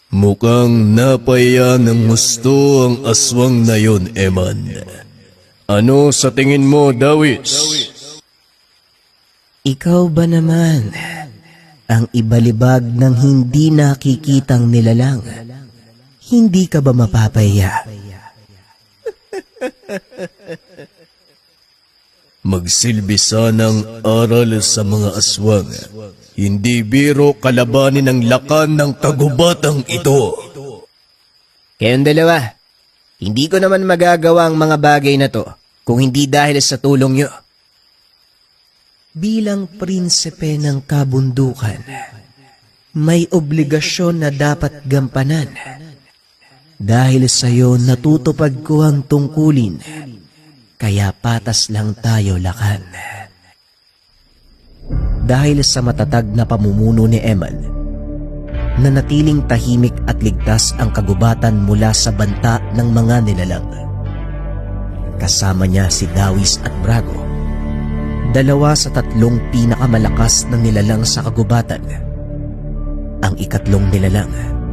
Mukhang napaya ng gusto ang aswang na yon, Eman. Ano sa tingin mo, Dawis? Ikaw ba naman ang ibalibag ng hindi nakikitang nilalang? Hindi ka ba mapapaya? Magsilbi sanang aral sa mga aswang. Hindi biro kalabanin ang lakan ng kagubatang ito. Kayong dalawa, hindi ko naman magagawa ang mga bagay na to kung hindi dahil sa tulong nyo. Bilang prinsipe ng kabundukan, may obligasyon na dapat gampanan. Dahil sa iyo natutupad ko ang tungkulin, kaya patas lang tayo lakan. Dahil sa matatag na pamumuno ni Eman, nanatiling tahimik at ligtas ang kagubatan mula sa banta ng mga nilalang. Kasama niya si Dawis at Brago, dalawa sa tatlong pinakamalakas na nilalang sa kagubatan. Ang ikatlong nilalang